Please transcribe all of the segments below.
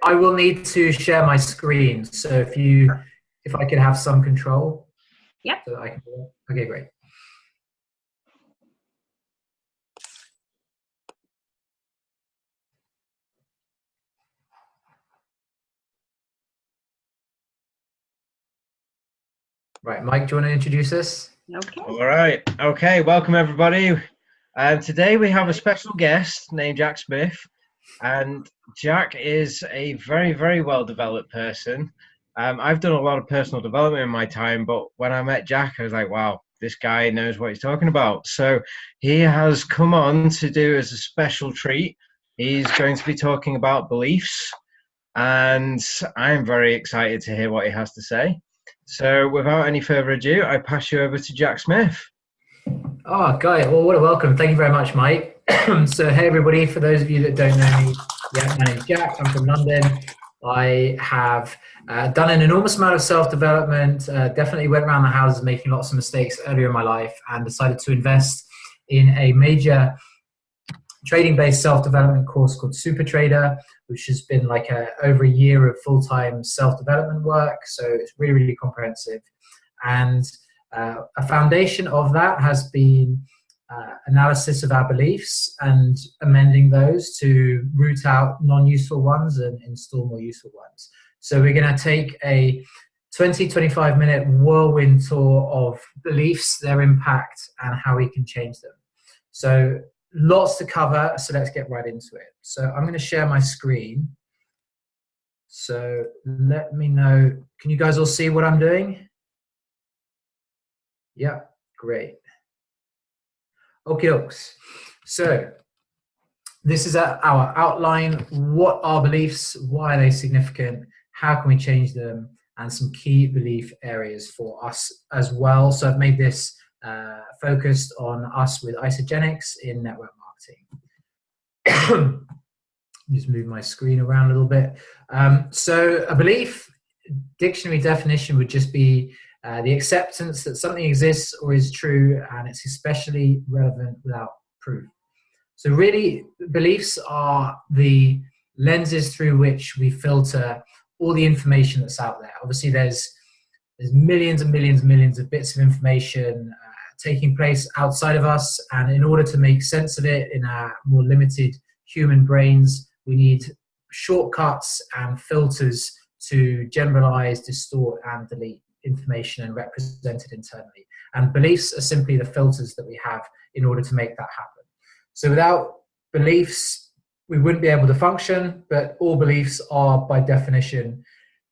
I will need to share my screen. So if I could have some control. Yep. So I can do that. Okay, great. Right, Mike, do you want to introduce us? Okay. All right. Okay, welcome everybody. Today we have a special guest named Jack Smith, and Jack is a very, very well-developed person. I've done a lot of personal development in my time, but when I met Jack, I was like, wow, this guy knows what he's talking about. So he has come on to do as a special treat. He's going to be talking about beliefs, and I'm very excited to hear what he has to say. So without any further ado, I pass you over to Jack Smith. Oh, guy, well, what a welcome. Thank you very much, Mike. So, hey, everybody, for those of you that don't know me, yeah, my name's Jack. I'm from London. I have done an enormous amount of self-development, definitely went around the houses making lots of mistakes earlier in my life and decided to invest in a major trading-based self-development course called Super Trader, which has been like over a year of full-time self-development work. So it's really, really comprehensive. And a foundation of that has been analysis of our beliefs and amending those to root out non-useful ones and install more useful ones. So we're going to take a 20-25 minute whirlwind tour of beliefs, their impact, and how we can change them. So lots to cover, so let's get right into it. So I'm going to share my screen. So let me know, can you guys all see what I'm doing? Yeah, great. Okay, dokes. So this is our outline. What are beliefs? Why are they significant? How can we change them? And some key belief areas for us as well. So I've made this focused on us with Isagenix in network marketing. Just move my screen around a little bit. So a belief, dictionary definition would just be the acceptance that something exists or is true, and it's especially relevant without proof. So really, beliefs are the lenses through which we filter all the information that's out there. Obviously, there's millions and millions and millions of bits of information taking place outside of us, and in order to make sense of it in our more limited human brains, we need shortcuts and filters to generalize, distort, and delete information and represent it internally. And beliefs are simply the filters that we have in order to make that happen. So without beliefs, we wouldn't be able to function, but all beliefs are by definition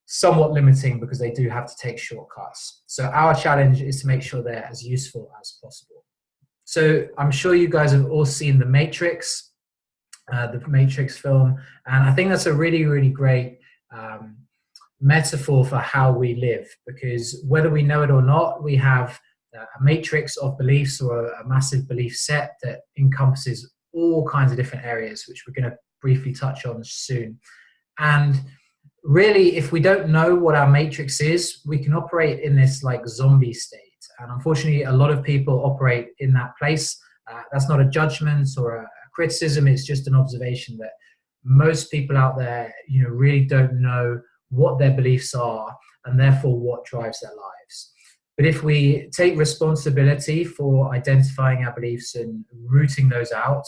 somewhat limiting because they do have to take shortcuts. So our challenge is to make sure they're as useful as possible. So I'm sure you guys have all seen The Matrix film, and I think that's a really, really great metaphor for how we live, because whether we know it or not, we have a matrix of beliefs or a massive belief set that encompasses all kinds of different areas, which we're going to briefly touch on soon. And really, if we don't know what our matrix is, we can operate in this like zombie state. And unfortunately, a lot of people operate in that place. That's not a judgment or a criticism. It's just an observation that most people out there, really don't know what their beliefs are and therefore what drives their lives. But if we take responsibility for identifying our beliefs and rooting those out,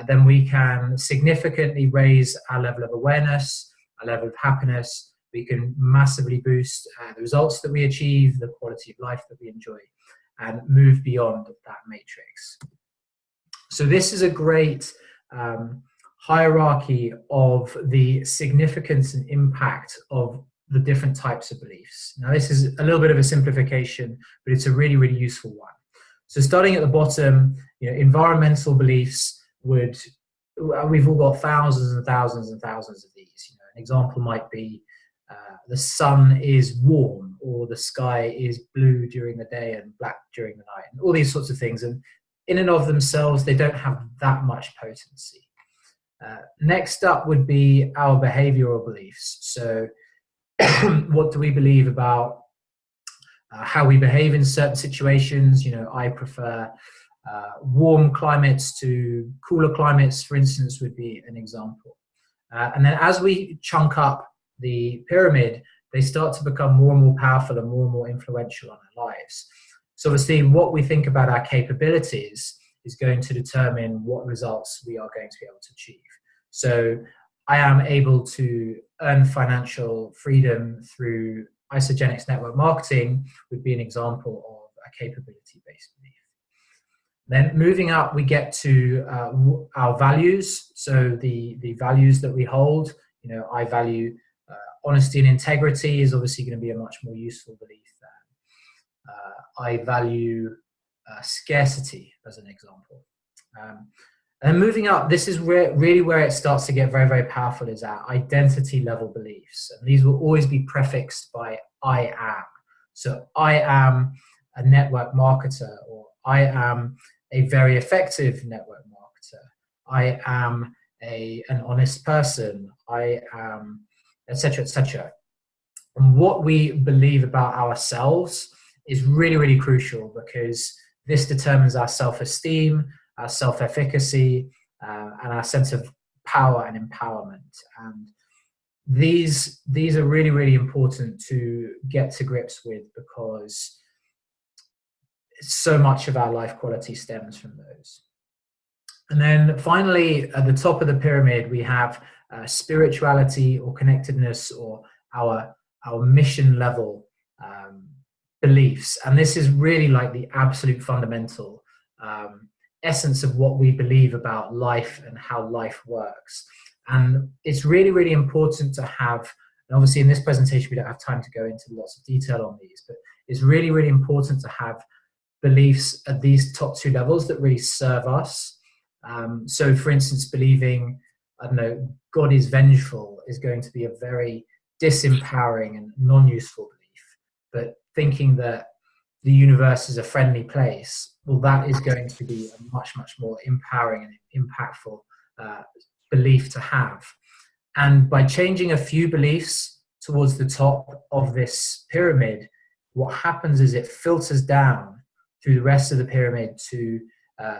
then we can significantly raise our level of awareness, our level of happiness. We can massively boost the results that we achieve, the quality of life that we enjoy, and move beyond that matrix. So this is a great hierarchy of the significance and impact of the different types of beliefs. Now, this is a little bit of a simplification, but it's a really, really useful one. So starting at the bottom, environmental beliefs we've all got thousands and thousands and thousands of these. An example might be the sun is warm, or the sky is blue during the day and black during the night, and all these sorts of things. And in and of themselves, they don't have that much potency. Next up would be our behavioral beliefs. So what do we believe about how we behave in certain situations? I prefer warm climates to cooler climates, for instance, would be an example. And then as we chunk up the pyramid, they start to become more and more powerful and more influential on our lives. So obviously what we think about our capabilities is going to determine what results we are going to be able to achieve. So I am able to earn financial freedom through Isagenix network marketing would be an example of a capability-based belief. Then moving up, we get to our values. So the values that we hold, I value honesty and integrity is obviously going to be a much more useful belief than I value scarcity, as an example. And moving up, this is really where it starts to get very, very powerful, is our identity level beliefs. And these will always be prefixed by I am. So I am a network marketer, or I am a very effective network marketer. I am an honest person. I am, etc., etc. And what we believe about ourselves is really, really crucial, because this determines our self-esteem, our self-efficacy, and our sense of power and empowerment. And these are really, really important to get to grips with, because so much of our life quality stems from those. And then finally, at the top of the pyramid, we have spirituality or connectedness, or our mission level beliefs. And this is really like the absolute fundamental essence of what we believe about life and how life works. And it's really, really important to have, and obviously in this presentation we don't have time to go into lots of detail on these, but it's really, really important to have beliefs at these top two levels that really serve us. So for instance, believing, I don't know, God is vengeful is going to be a very disempowering and non-useful belief. But thinking that the universe is a friendly place, well, that is going to be a much, much more empowering and impactful belief to have. And by changing a few beliefs towards the top of this pyramid, what happens is it filters down through the rest of the pyramid to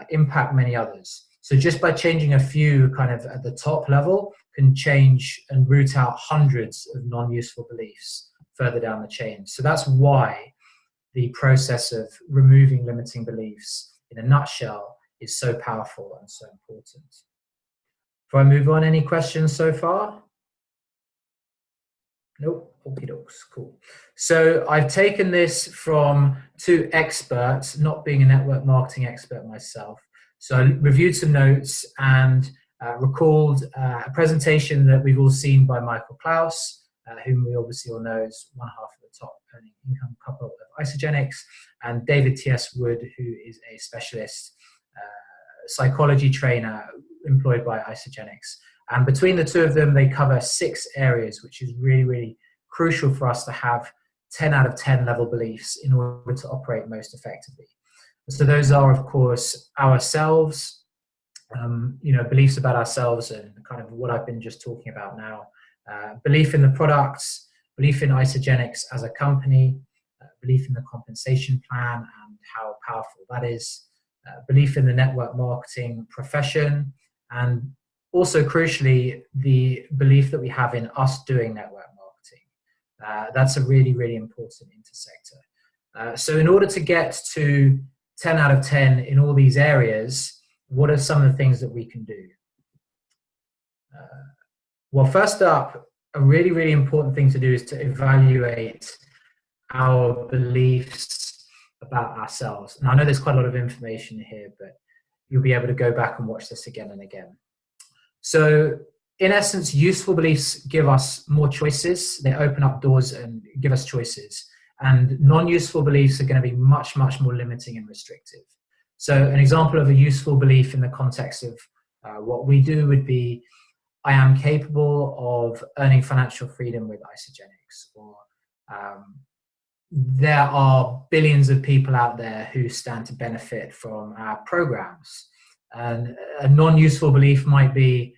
impact many others. So just by changing a few kind of at the top level can change and root out hundreds of non-useful beliefs further down the chain. So that's why the process of removing limiting beliefs in a nutshell is so powerful and so important. Before I move on, any questions so far? Nope, okie dokes, cool. So I've taken this from two experts, not being a network marketing expert myself. So I reviewed some notes and recalled a presentation that we've all seen by Michael Klaus, whom we obviously all know is one half of the top earning income couple of Isagenix, and David T.S. Wood, who is a specialist psychology trainer employed by Isagenix. And between the two of them, they cover 6 areas, which is really, really crucial for us to have 10 out of 10 level beliefs in order to operate most effectively. So those are, of course, ourselves, beliefs about ourselves and kind of what I've been just talking about now. Belief in the products, belief in Isagenix as a company, belief in the compensation plan and how powerful that is, belief in the network marketing profession, and also crucially, the belief that we have in us doing network marketing. That's a really, really important intersector. So in order to get to 10 out of 10 in all these areas, what are some of the things that we can do? Well, first up, a really, really important thing to do is to evaluate our beliefs about ourselves. And I know there's quite a lot of information here, but you'll be able to go back and watch this again and again. So in essence, useful beliefs give us more choices. They open up doors and give us choices. And non-useful beliefs are going to be much, much more limiting and restrictive. So an example of a useful belief in the context of what we do would be, I am capable of earning financial freedom with Isagenix, or there are billions of people out there who stand to benefit from our programs. And a non-useful belief might be,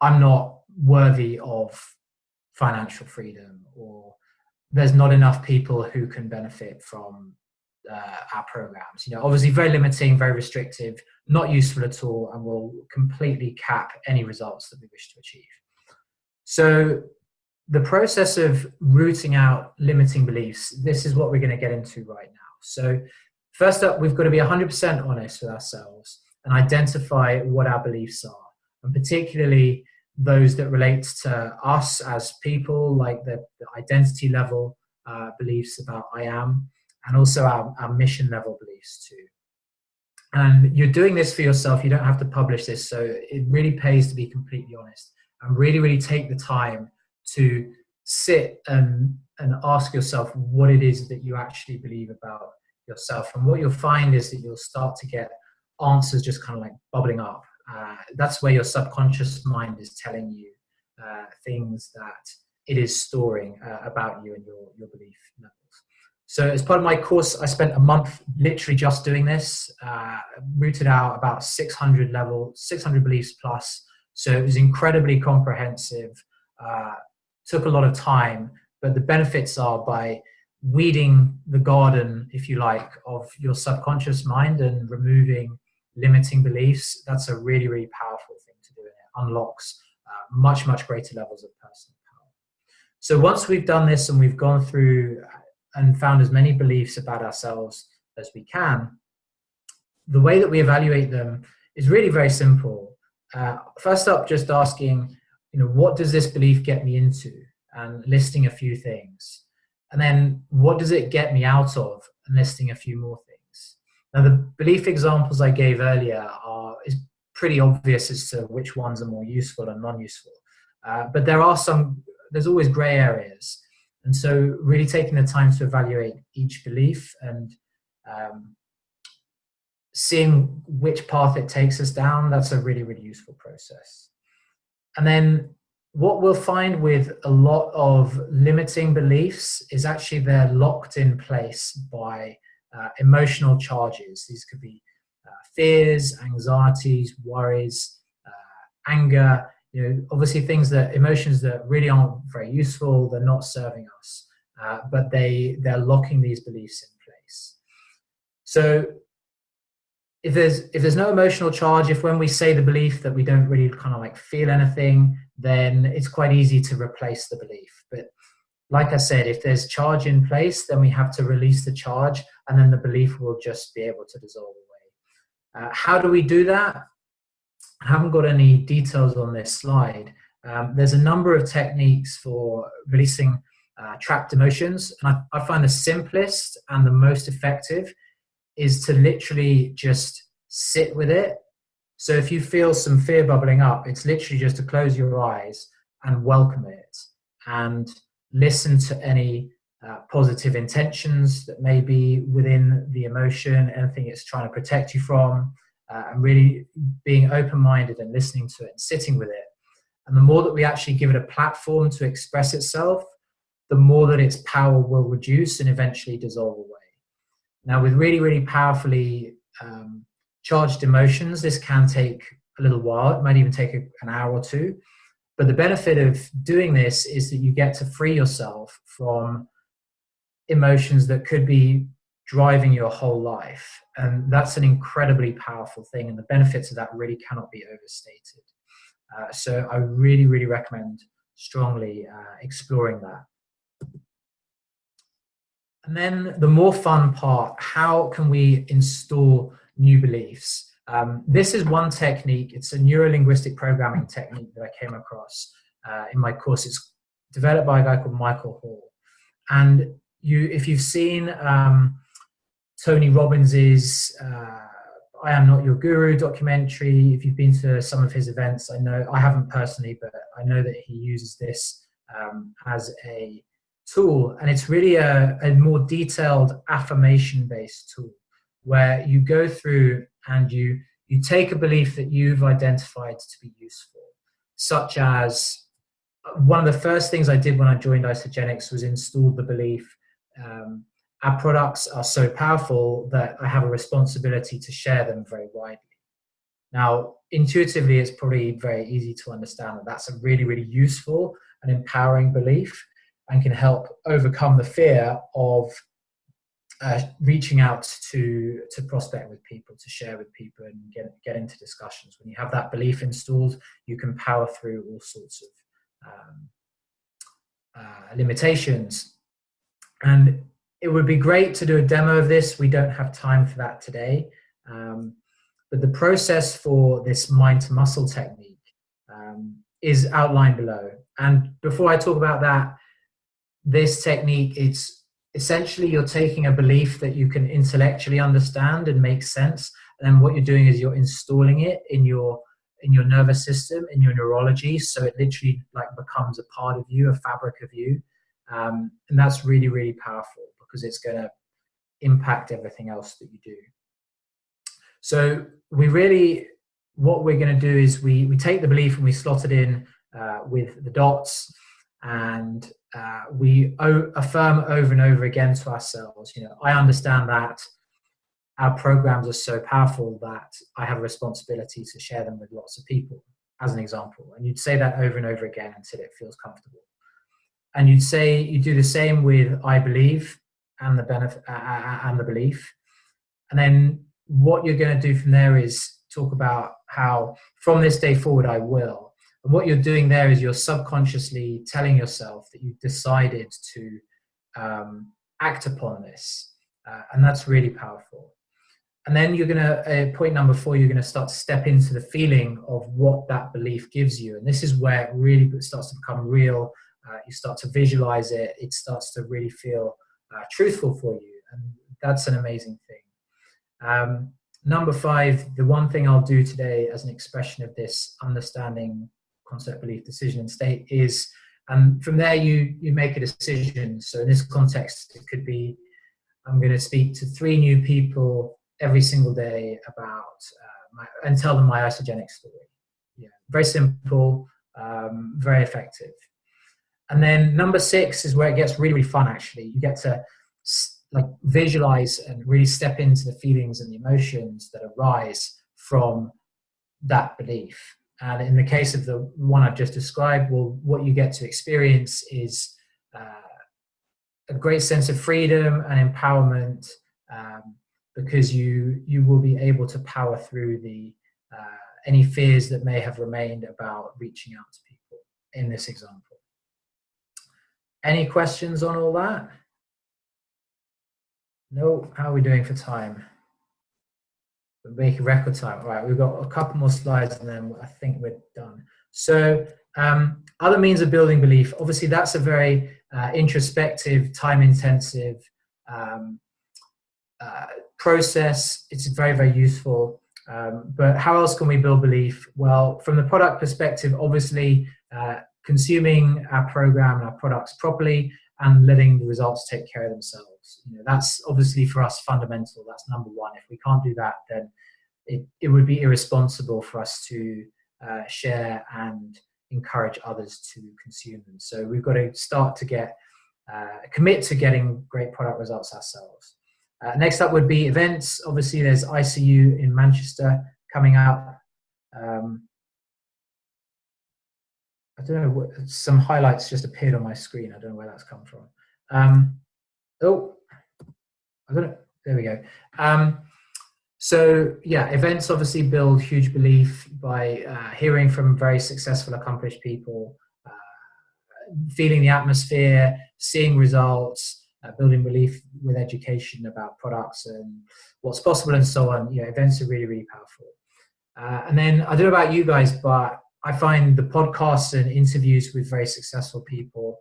I'm not worthy of financial freedom, or there's not enough people who can benefit from our programs. Obviously very limiting, very restrictive, not useful at all, and will completely cap any results that we wish to achieve. So the process of rooting out limiting beliefs, this is what we're going to get into right now. So first up, we've got to be 100% honest with ourselves and identify what our beliefs are, and particularly those that relate to us as people, like the identity level beliefs about I am, and also our mission level beliefs too. And you're doing this for yourself. You don't have to publish this. So it really pays to be completely honest and really, really take the time to sit and ask yourself what it is that you actually believe about yourself. And what you'll find is that you'll start to get answers just kind of like bubbling up. That's where your subconscious mind is telling you things that it is storing about you and your belief levels. So as part of my course, I spent a month literally just doing this, rooted out about 600 beliefs plus. So it was incredibly comprehensive, took a lot of time, but the benefits are by weeding the garden, if you like, of your subconscious mind and removing limiting beliefs. That's a really, really powerful thing to do. And it unlocks much, much greater levels of personal power. So once we've done this and we've gone through and found as many beliefs about ourselves as we can, the way that we evaluate them is really very simple. First up, just asking, what does this belief get me into? And listing a few things. And then what does it get me out of? And listing a few more things. Now, the belief examples I gave earlier is pretty obvious as to which ones are more useful and non-useful. But there's always gray areas. And so really taking the time to evaluate each belief and seeing which path it takes us down, that's a really, really useful process. And then what we'll find with a lot of limiting beliefs is actually they're locked in place by emotional charges. These could be fears, anxieties, worries, anger, obviously emotions that really aren't very useful, they're not serving us, but they're locking these beliefs in place. So if there's no emotional charge, if when we say the belief that we don't really kind of like feel anything, then it's quite easy to replace the belief. But like I said, if there's charge in place, then we have to release the charge, and then the belief will just be able to dissolve away. How do we do that? I haven't got any details on this slide. There's a number of techniques for releasing trapped emotions. And I find the simplest and the most effective is to literally just sit with it. So if you feel some fear bubbling up, it's literally just to close your eyes and welcome it and listen to any positive intentions that may be within the emotion, anything it's trying to protect you from. And really being open-minded and listening to it and sitting with it. And the more that we actually give it a platform to express itself, the more that its power will reduce and eventually dissolve away. Now, with really, really powerfully charged emotions, this can take a little while. It might even take an hour or two. But the benefit of doing this is that you get to free yourself from emotions that could be driving your whole life. And that's an incredibly powerful thing. And the benefits of that really cannot be overstated. So I really, really recommend strongly exploring that. And then the more fun part, how can we install new beliefs? This is one technique. It's a neuro-linguistic programming technique that I came across in my course. It's developed by a guy called Michael Hall. And if you've seen Tony Robbins's I Am Not Your Guru documentary, if you've been to some of his events, I haven't personally, but I know that he uses this as a tool. And it's really a more detailed affirmation-based tool where you go through and you take a belief that you've identified to be useful, such as one of the first things I did when I joined Isagenix was install the belief our products are so powerful that I have a responsibility to share them very widely. Now, intuitively, it's probably very easy to understand that that's a really, really useful and empowering belief and can help overcome the fear of reaching out to prospect with people, to share with people, and get into discussions. When you have that belief installed, you can power through all sorts of limitations. And it would be great to do a demo of this. We don't have time for that today. But the process for this mind to muscle technique is outlined below. And before I talk about that, this technique, it's essentially you're taking a belief that you can intellectually understand and make sense. And then what you're doing is you're installing it in your nervous system, in your neurology. So it literally like becomes a part of you, a fabric of you. And that's really, really powerful because it's going to impact everything else that you do. So what we're going to do is we take the belief and we slot it in with the dots, and we affirm over and over again to ourselves, I understand that our programs are so powerful that I have a responsibility to share them with lots of people, as an example. And you'd say that over and over again until it feels comfortable. And you do the same with I believe and the benefit and the belief. And then what you're going to do from there is talk about how from this day forward I will. And what you're doing there is you're subconsciously telling yourself that you've decided to act upon this. And that's really powerful. And then you're going to, point number 4, you're going to start to step into the feeling of what that belief gives you. And this is where it really starts to become real. You start to visualize it. It starts to really feel truthful for you. And that's an amazing thing. Number 5, the one thing I'll do today as an expression of this understanding, concept, belief, decision, and state is, from there you make a decision. So in this context, it could be, I'm going to speak to 3 new people every single day about and tell them my isogenic story. Yeah, very simple, very effective. And then number 6 is where it gets really, really fun. Actually, you get to visualize and really step into the feelings and the emotions that arise from that belief. And in the case of the one I've just described, well, what you get to experience is a great sense of freedom and empowerment, because you will be able to power through any fears that may have remained about reaching out to people in this example. Any questions on all that? No. How are we doing for time? We're making record time. All right, we've got a couple more slides and then I think we're done. So other means of building belief. Obviously, that's a very introspective, time-intensive process. It's very, very useful. But how else can we build belief? Well, from the product perspective, obviously, consuming our program and our products properly and letting the results take care of themselves. That's obviously for us fundamental. That's number 1. If we can't do that, then it would be irresponsible for us to share and encourage others to consume them. So we've got to start to commit to getting great product results ourselves. Next up would be events. Obviously, there's ICU in Manchester coming up. I don't know, some highlights just appeared on my screen. I don't know where that's come from. I don't know. There we go. So yeah, events obviously build huge belief by hearing from very successful, accomplished people, feeling the atmosphere, seeing results, building belief with education about products and what's possible and so on. Events are really, really powerful. And then I don't know about you guys, but I find the podcasts and interviews with very successful people,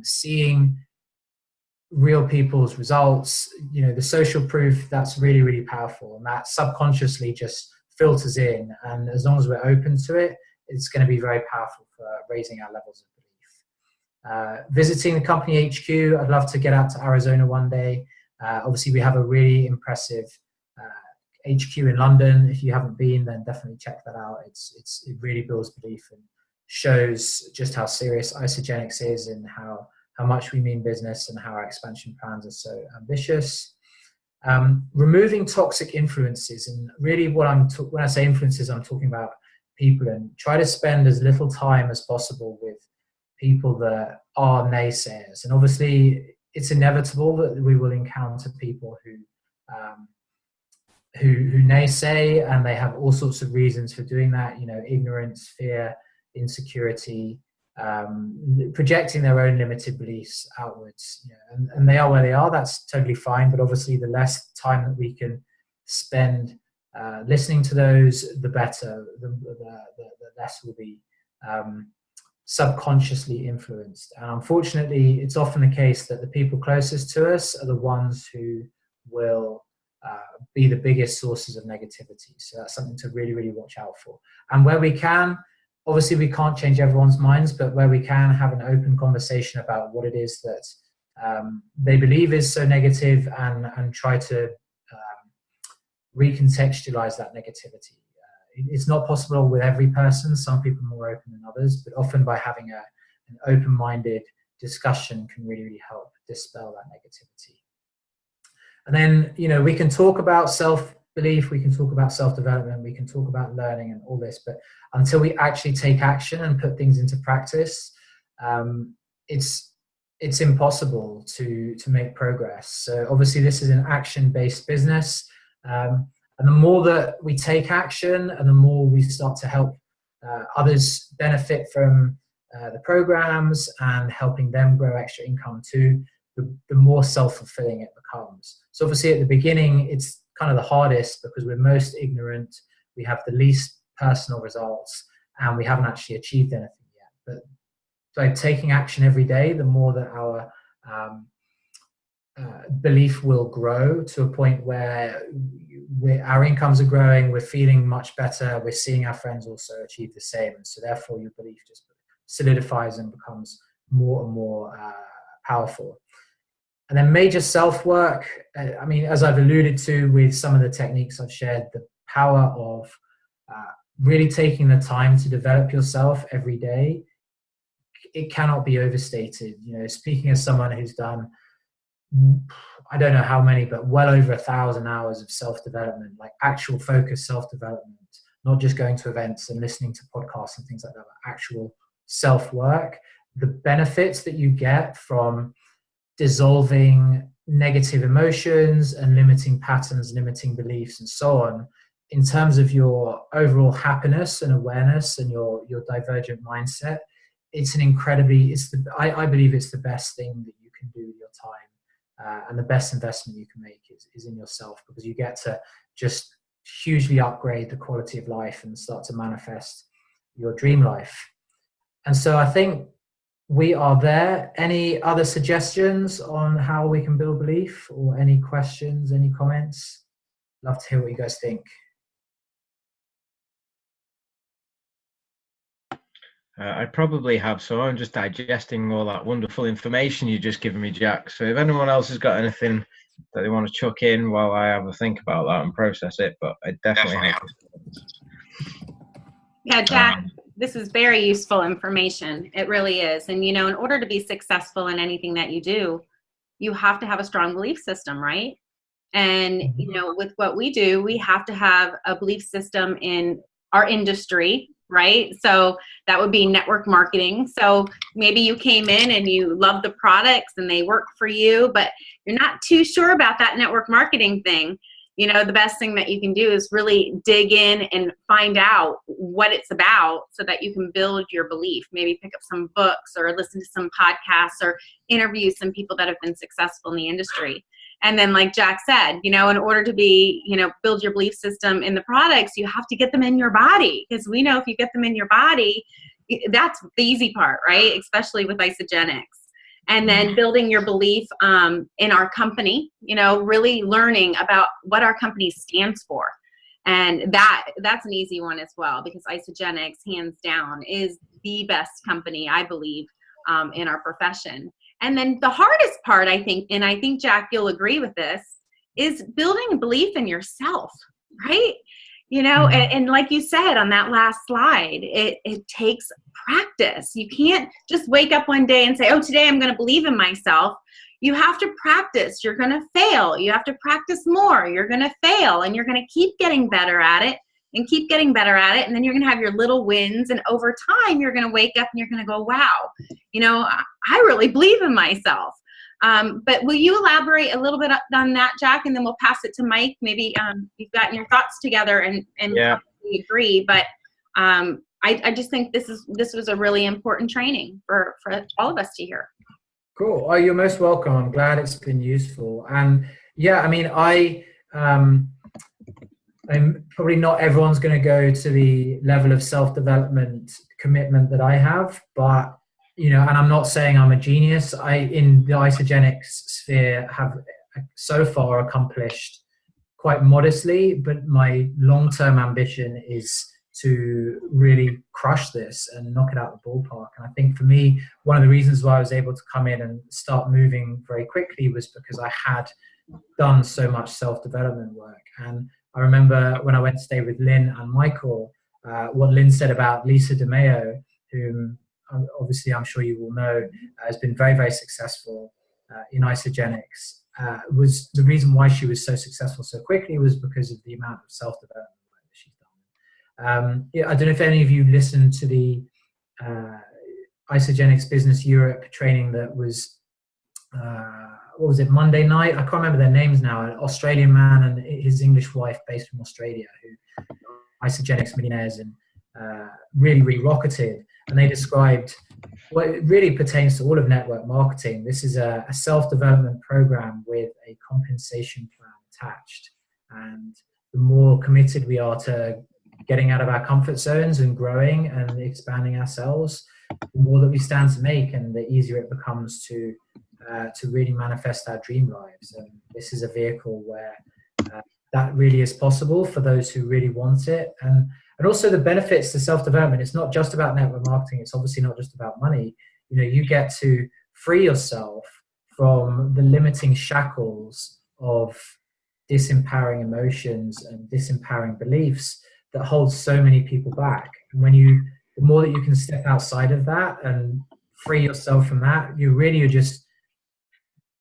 seeing real people's results, the social proof, that's really, really powerful. And that subconsciously just filters in. And as long as we're open to it, it's going to be very powerful for raising our levels of belief. Visiting the company HQ, I'd love to get out to Arizona one day. Obviously, we have a really impressive HQ in London. If you haven't been, then definitely check that out. It really builds belief and shows just how serious Isagenix is and how much we mean business and how our expansion plans are so ambitious. Removing toxic influences, and really when I say influences, I'm talking about people, and try to spend as little time as possible with people that are naysayers. And obviously, it's inevitable that we will encounter people who naysay, and they have all sorts of reasons for doing that. Ignorance, fear, insecurity, projecting their own limited beliefs outwards. And they are where they are. That's totally fine. But obviously, the less time that we can spend listening to those, the better. The less will be subconsciously influenced. And unfortunately, it's often the case that the people closest to us are the ones who will be the biggest sources of negativity. So that's something to really, really watch out for. And where we can, obviously we can't change everyone's minds, but where we can, have an open conversation about what it is that they believe is so negative, and try to recontextualize that negativity. It's not possible with every person. Some people are more open than others, but often by having an open-minded discussion can really, really help dispel that negativity. And then, we can talk about self-belief, we can talk about self-development, we can talk about learning and all this, but until we actually take action and put things into practice, it's impossible to make progress. So obviously this is an action-based business, and the more that we take action and the more we start to help others benefit from the programs and helping them grow extra income too, the more self-fulfilling it becomes. So obviously at the beginning, it's kind of the hardest because we're most ignorant, we have the least personal results, and we haven't actually achieved anything yet. But by taking action every day, the more that our belief will grow to a point where our incomes are growing, we're feeling much better, we're seeing our friends also achieve the same. And so therefore your belief just solidifies and becomes more and more powerful. And then major self-work, as I've alluded to with some of the techniques I've shared, the power of really taking the time to develop yourself every day, it cannot be overstated. Speaking as someone who's done, I don't know how many, but well over 1,000 hours of self-development, like actual focused self-development, not just going to events and listening to podcasts and things like that, but actual self-work, the benefits that you get from dissolving negative emotions and limiting patterns, limiting beliefs, and so on, in terms of your overall happiness and awareness and your divergent mindset, it's I believe it's the best thing that you can do with your time, and the best investment you can make is in yourself, because you get to just hugely upgrade the quality of life and start to manifest your dream life. And so I think we are there. Any other suggestions on how we can build belief, or any questions, any comments? Love to hear what you guys think. I probably have, so I'm just digesting all that wonderful information you've just given me, Jack. So if anyone else has got anything that they want to chuck in while I have a think about that and process it, but I definitely have. Yeah, Jack, this is very useful information. It really is. And, in order to be successful in anything that you do, you have to have a strong belief system, right? And, with what we do, we have to have a belief system in our industry, right? So that would be network marketing. So maybe you came in and you love the products and they work for you, but you're not too sure about that network marketing thing. The best thing that you can do is really dig in and find out what it's about so that you can build your belief. Maybe pick up some books or listen to some podcasts or interview some people that have been successful in the industry. And then like Jack said, in order to be, build your belief system in the products, you have to get them in your body, because we know if you get them in your body, that's the easy part, right? Especially with Isagenix. And then building your belief in our company, really learning about what our company stands for. And that's an easy one as well, because Isagenix, hands down, is the best company, I believe, in our profession. And then the hardest part, I think, and I think, Jack, you'll agree with this, is building a belief in yourself, right? And like you said on that last slide, it takes practice. You can't just wake up one day and say, oh, today I'm going to believe in myself. You have to practice. You're going to fail. You have to practice more. You're going to fail, and you're going to keep getting better at it and keep getting better at it. And then you're going to have your little wins. And over time, you're going to wake up and you're going to go, wow, I really believe in myself. But will you elaborate a little bit on that, Jack, and then we'll pass it to Mike. Maybe you've gotten your thoughts together and Yeah. we agree. But I just think this was a really important training for all of us to hear. Cool. Oh, you're most welcome. I'm glad it's been useful. And yeah, I mean, I'm probably not everyone's going to go to the level of self-development commitment that I have, but and I'm not saying I'm a genius. I, in the Isagenix sphere, have so far accomplished quite modestly, but my long-term ambition is to really crush this and knock it out the ballpark. And I think for me, one of the reasons why I was able to come in and start moving very quickly was because I had done so much self-development work. And I remember when I went to stay with Lynn and Michael, what Lynn said about Lisa DeMeo, whom obviously I'm sure you will know, has been very, very successful in Isagenix, was the reason why she was so successful so quickly was because of the amount of self-development work that she's done. I don't know if any of you listened to the Isagenix Business Europe training that was, what was it, Monday night? I can't remember their names now. An Australian man and his English wife based from Australia who Isagenix millionaires and really, really rocketed. And they described what it really pertains to all of network marketing. This is a self-development program with a compensation plan attached. And the more committed we are to getting out of our comfort zones and growing and expanding ourselves, the more that we stand to make and the easier it becomes to really manifest our dream lives. And this is a vehicle where that really is possible for those who really want it. And also the benefits to self-development, it's not just about network marketing. It's obviously not just about money. You get to free yourself from the limiting shackles of disempowering emotions and disempowering beliefs that hold so many people back. And the more that you can step outside of that and free yourself from that, you're just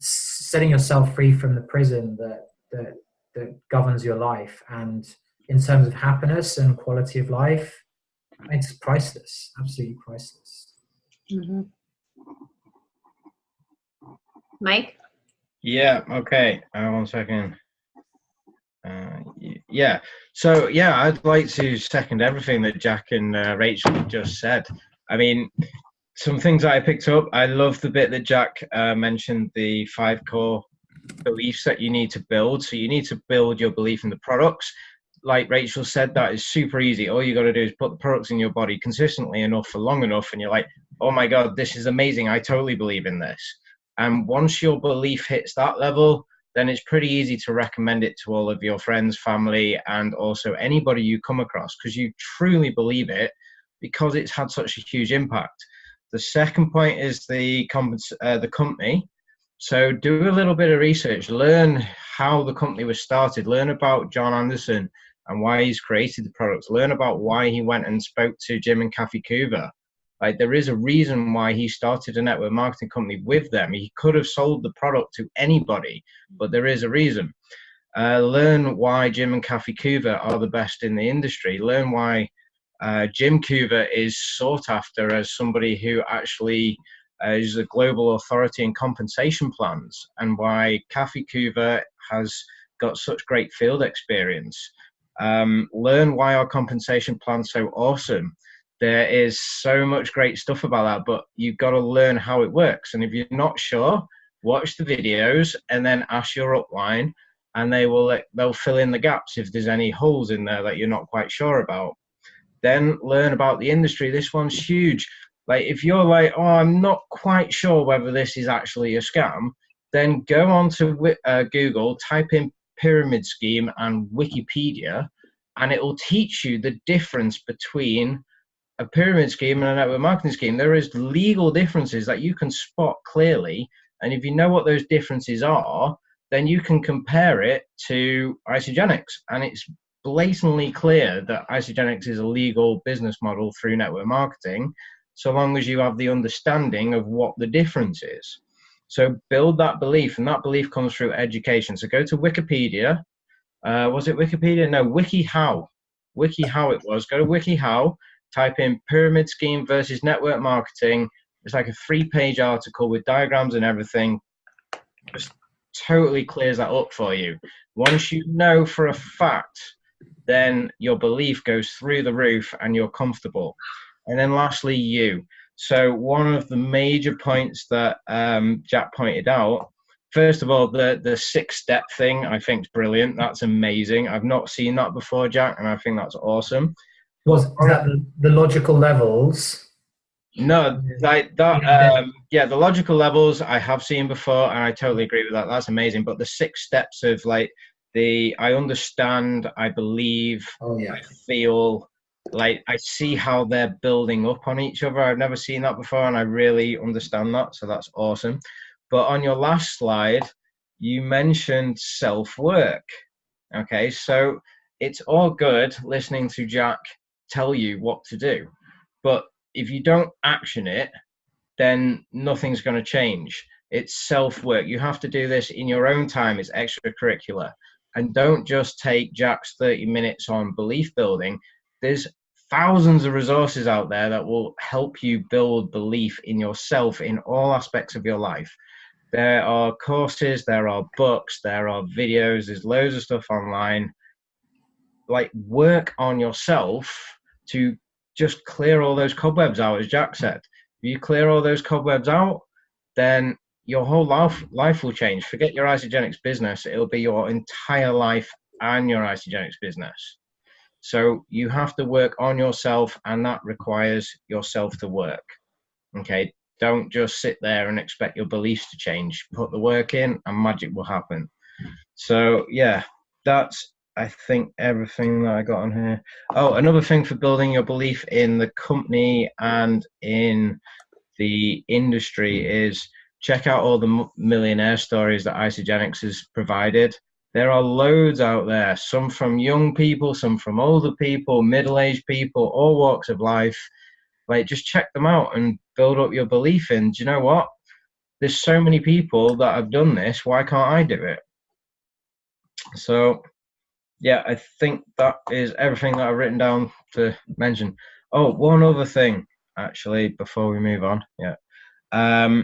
setting yourself free from the prison that governs your life. And in terms of happiness and quality of life, it's priceless, absolutely priceless. Mm-hmm. Mike? Yeah, okay. 1 second. Yeah. So, yeah, I'd like to second everything that Jack and Rachel just said. I mean, some things that I picked up, I love the bit that Jack mentioned, the 5 core beliefs that you need to build. So you need to build your belief in the products. Like Rachel said, that is super easy. All you got to do is put the products in your body consistently enough for long enough, and you're like, oh my God, this is amazing. I totally believe in this. And once your belief hits that level, then it's pretty easy to recommend it to all of your friends, family, and also anybody you come across, because you truly believe it because it's had such a huge impact. The second point is the company. So do a little bit of research, learn how the company was started, learn about John Anderson and why he's created the products, learn about why he went and spoke to Jim and Kathy Coover. Like, there is a reason why he started a network marketing company with them. He could have sold the product to anybody, but there is a reason. Learn why Jim and Kathy Coover are the best in the industry. Learn why Jim Coover is sought after as somebody who actually is a global authority in compensation plans, and why Kathy Coover has got such great field experience. Learn why our compensation plan's so awesome. There is so much great stuff about that, but you've got to learn how it works. And if you're not sure, watch the videos and then ask your upline, and they'll fill in the gaps if there's any holes in there that you're not quite sure about. Then learn about the industry. This one's huge. Like, if you're like, oh, I'm not quite sure whether this is actually a scam, then go on to Google, type in pyramid scheme and Wikipedia, and it will teach you the difference between a pyramid scheme and a network marketing scheme. There is legal differences that you can spot clearly, and if you know what those differences are, then you can compare it to Isagenix, and it's blatantly clear that Isagenix is a legal business model through network marketing, so long as you have the understanding of what the difference is. So build that belief, and that belief comes through education. So go to Wikipedia. Was it Wikipedia? No, WikiHow. WikiHow it was. Go to WikiHow, type in pyramid scheme versus network marketing. It's like a 3-page article with diagrams and everything. just totally clears that up for you. Once you know for a fact, then your belief goes through the roof and you're comfortable. And then lastly, you. So one of the major points that Jack pointed out, first of all, the 6-step thing, I think is brilliant. That's amazing. I've not seen that before, Jack, and I think that's awesome. Was that the logical levels? No, like that. The logical levels I have seen before, and I totally agree with that. That's amazing. But the 6 steps of like I understand, I believe, I feel, like I see how they're building up on each other. I've never seen that before, and I really understand that. So that's awesome. But on your last slide, you mentioned self-work. Okay, so it's all good listening to Jack tell you what to do, but if you don't action it, then nothing's going to change. It's self-work. You have to do this in your own time. It's extracurricular. And don't just take Jack's 30 minutes on belief building. There's thousands of resources out there that will help you build belief in yourself in all aspects of your life. There are courses, there are books, there are videos, there's loads of stuff online. Like, work on yourself to just clear all those cobwebs out, as Jack said. If you clear all those cobwebs out, then your whole life will change. Forget your Isagenix business. It'll be your entire life and your Isagenix business. So you have to work on yourself, and that requires yourself to work. Okay? Don't just sit there and expect your beliefs to change. Put the work in and magic will happen. So yeah, that's, I think, everything that I got on here. Oh, another thing for building your belief in the company and in the industry is check out all the millionaire stories that Isagenix has provided. There are loads out there, some from young people, some from older people, middle-aged people, all walks of life. Like, just check them out and build up your belief in, do you know what? There's so many people that have done this. Why can't I do it? So yeah, I think that is everything that I've written down to mention. Oh, one other thing, actually, before we move on. Yeah.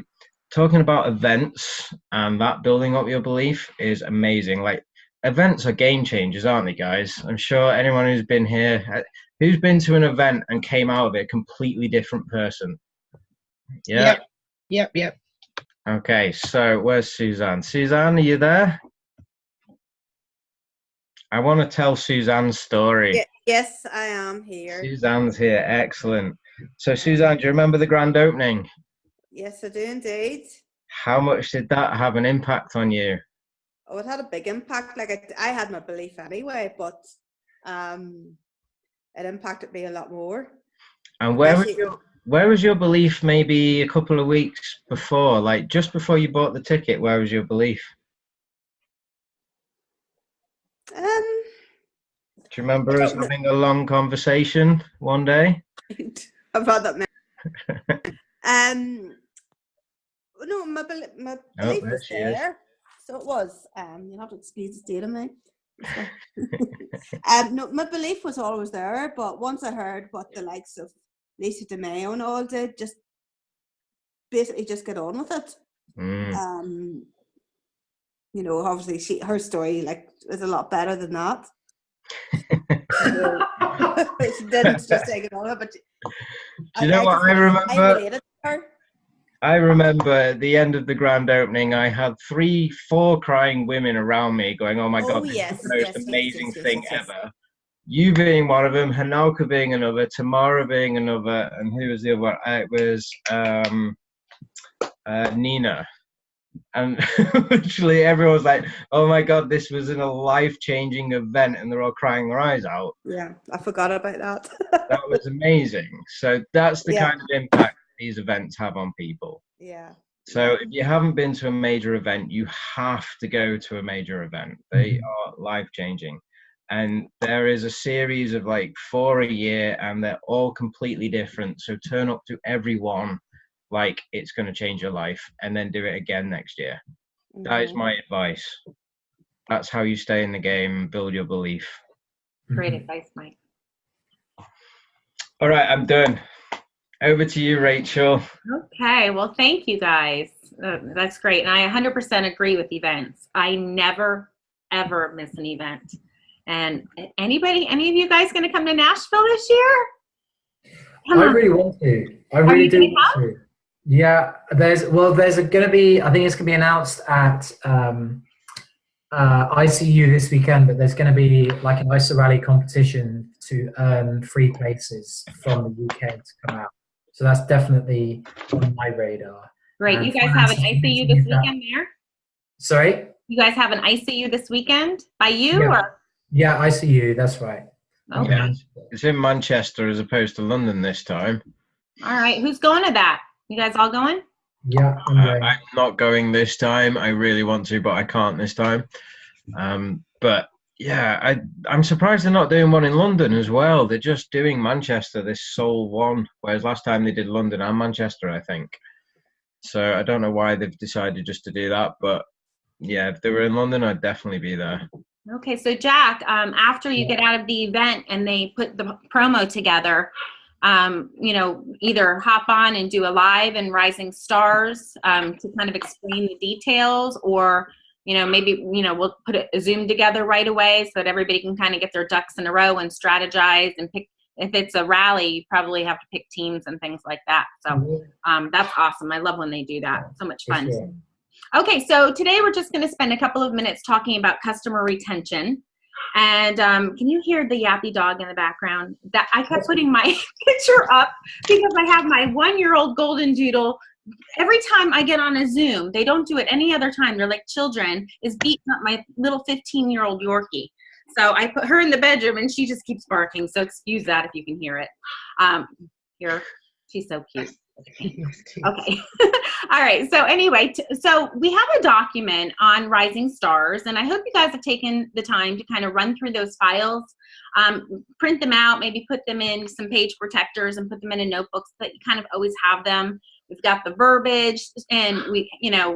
Talking about events and that building up your belief is amazing. Like, events are game changers, aren't they, guys? I'm sure anyone who's been here, who's been to an event and came out of it a completely different person. Yeah. Yep. Okay, so where's Suzanne? Suzanne, are you there? I want to tell Suzanne's story. Yes, I am here. Suzanne's here. Excellent. So, Suzanne, do you remember the grand opening? Yes, I do indeed. How much did that have an impact on you? Oh, it had a big impact. Like, I had my belief anyway, but it impacted me a lot more. And where was your belief maybe a couple of weeks before? Like, just before you bought the ticket, where was your belief? Do you remember us having a long conversation one day? About that. No, my belief was there. So it was. You'll have to excuse the state of me. No, my belief was always there, but once I heard what the likes of Lisa DeMayo and all did, just basically just get on with it. You know, obviously her story is a lot better than that. She didn't just take it on, but do you know what I remember? I remember at the end of the grand opening, I had 3-4 crying women around me going, "Oh my God, this is the most amazing thing ever." You being one of them, Hanauka being another, Tamara being another, and who was the other? It was Nina. And literally everyone was like, "Oh my God, this was a life-changing event," and they're all crying their eyes out. Yeah, I forgot about that. That was amazing. So that's the kind of impact these events have on people. Yeah. So if you haven't been to a major event, you have to go to a major event. They are life-changing. And there is a series of 4 a year, and they're all completely different. So turn up to every one like it's going to change your life, and then do it again next year. That is my advice. That's how you stay in the game and build your belief. Great advice, Mike. All right, I'm done. Over to you, Rachel. Okay, well, thank you guys. That's great. And I 100% agree with events. I never, ever miss an event. And any of you guys going to come to Nashville this year? I really want to. I really do want to. Yeah, there's going to be, I think it's going to be announced at ICU this weekend, but there's going to be like an ISA rally competition to earn free places from the UK to come out. So that's definitely on my radar. Great. You guys have an ICU this weekend there? Sorry? You guys have an ICU this weekend by you? Yeah, or? Yeah, ICU, that's right. Okay. Yeah, it's in Manchester as opposed to London this time. All right. Who's going to that? You guys all going? Yeah, I'm not going this time. I really want to, but I can't this time. But yeah, I'm surprised they're not doing one in London as well. They're just doing Manchester, this sole one, whereas last time they did London and Manchester, I think. So I don't know why they've decided just to do that, but yeah, if they were in London, I'd definitely be there. Okay, so Jack, after you get out of the event and they put the promo together, either hop on and do a live in Rising Stars to kind of explain the details, or maybe we'll put a Zoom together right away so that everybody can kind of get their ducks in a row and strategize and pick. If it's a rally, you probably have to pick teams and things like that. So that's awesome. I love when they do that. So much fun. Sure. Okay, so today we're just going to spend a couple of minutes talking about customer retention. And can you hear the yappy dog in the background? That I kept putting my picture up because I have my 1-year-old golden doodle. Every time I get on a Zoom, they don't do it any other time. They're like children, is beating up my little 15-year-old Yorkie. So I put her in the bedroom and she just keeps barking. So excuse that if you can hear it. Here, she's so cute. Okay. All right. So anyway, so we have a document on Rising Stars, and I hope you guys have taken the time to kind of run through those files, print them out, maybe put them in some page protectors and put them in a notebook so that you kind of always have them. We've got the verbiage and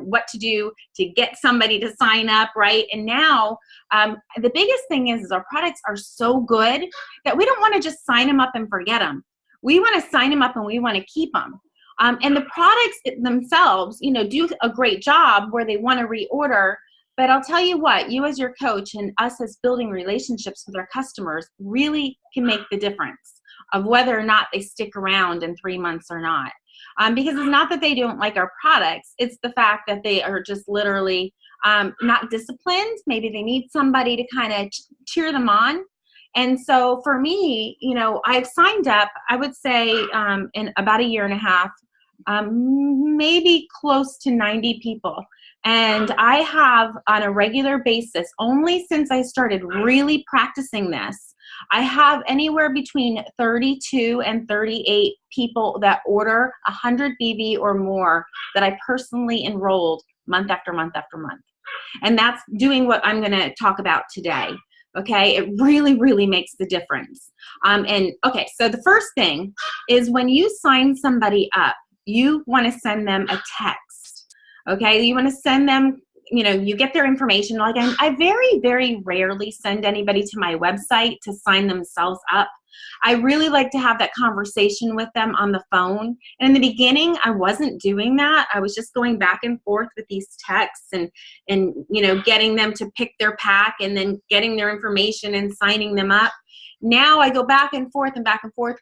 what to do to get somebody to sign up, right? And now the biggest thing is our products are so good that we don't want to just sign them up and forget them. We want to sign them up and we want to keep them. And the products themselves, do a great job where they want to reorder. But I'll tell you what, you as your coach and us as building relationships with our customers really can make the difference of whether or not they stick around in 3 months or not. Because it's not that they don't like our products. It's the fact that they are just literally not disciplined. Maybe they need somebody to kind of cheer them on. And so for me, I've signed up, I would say in about a year and a half, maybe close to 90 people. And I have on a regular basis, only since I started really practicing this, I have anywhere between 32 and 38 people that order 100 BV or more that I personally enrolled month after month after month. And that's doing what I'm going to talk about today. Okay, it really, really makes the difference. Okay, so the first thing is when you sign somebody up, you want to send them a text. Okay, you want to send them, you get their information. Like I very, very rarely send anybody to my website to sign themselves up. I really like to have that conversation with them on the phone. And in the beginning, I wasn't doing that. I was just going back and forth with these texts and getting them to pick their pack and then getting their information and signing them up. Now I go back and forth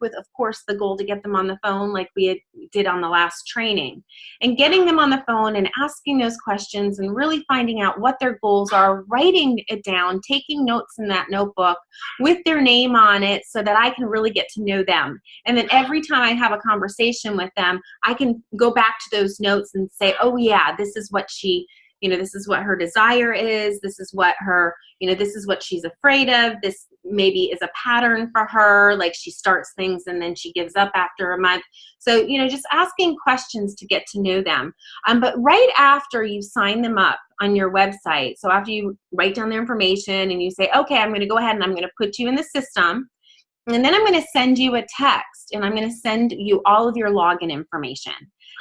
with, of course, the goal to get them on the phone like we did on the last training. And getting them on the phone and asking those questions and really finding out what their goals are, writing it down, taking notes in that notebook with their name on it so that I can really get to know them. And then every time I have a conversation with them, I can go back to those notes and say, oh yeah, this is what she, this is what her desire is. This is what her, this is what she's afraid of. This maybe is a pattern for her. Like she starts things and then she gives up after a month. So, just asking questions to get to know them. But right after you sign them up on your website, so after you write down their information and you say, okay, I'm going to go ahead and I'm going to put you in the system. And then I'm going to send you a text and I'm going to send you all of your login information.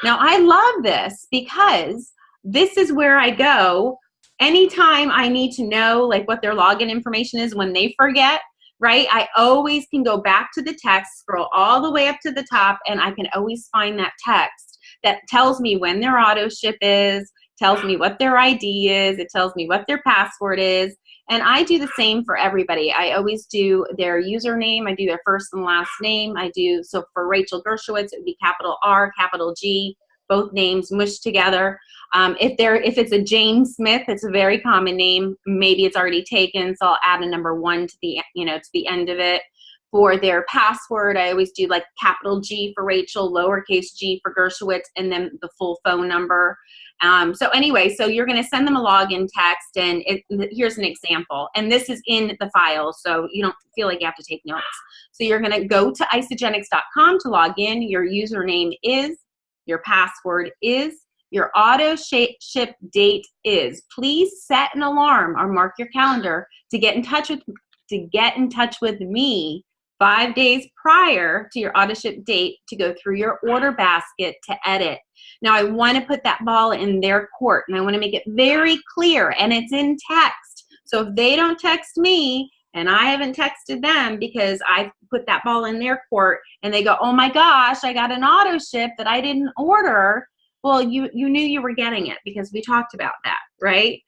Now, I love this because this is where I go anytime I need to know like what their login information is when they forget. right? I always can go back to the text, scroll all the way up to the top, and I can always find that text that tells me when their auto ship is, tells me what their ID is, it tells me what their password is. And I do the same for everybody. I always do their username, I do their first and last name. So for Rachel Gershowitz, it would be capital R, capital G, both names mushed together. If it's a Jane Smith, it's a very common name. Maybe it's already taken, so I'll add a number 1 to the end of it. For their password, I always do like capital G for Rachel, lowercase g for Gershowitz, and then the full phone number. So anyway, so you're going to send them a login text, and here's an example. And this is in the file, so you don't feel like you have to take notes. So you're going to go to Isagenix.com to log in. Your username is, your password is, your auto ship date is. Please set an alarm or mark your calendar to get in touch with me 5 days prior to your auto ship date to go through your order basket to edit. Now I want to put that ball in their court, and I want to make it very clear, and it's in text. So if they don't text me and I haven't texted them because I put that ball in their court and they go, oh my gosh, I got an auto ship that I didn't order. Well, you knew you were getting it because we talked about that, right?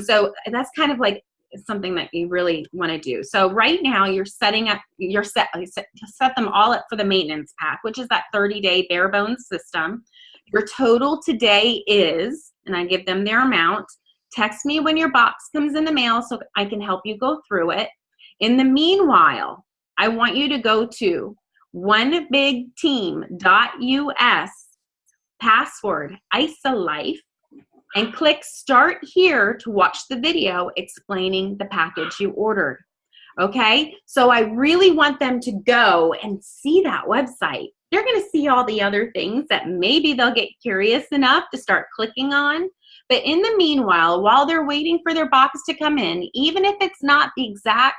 So that's kind of like something that you really want to do. So right now you're set them all up for the maintenance pack, which is that 30-day bare bones system. Your total today is, and I give them their amount. Text me when your box comes in the mail so I can help you go through it. In the meanwhile, I want you to go to onebigteam.us, password IsaLife, and click start here to watch the video explaining the package you ordered. Okay, so I really want them to go and see that website. They're going to see all the other things that maybe they'll get curious enough to start clicking on. But in the meanwhile, while they're waiting for their box to come in, even if it's not the exact,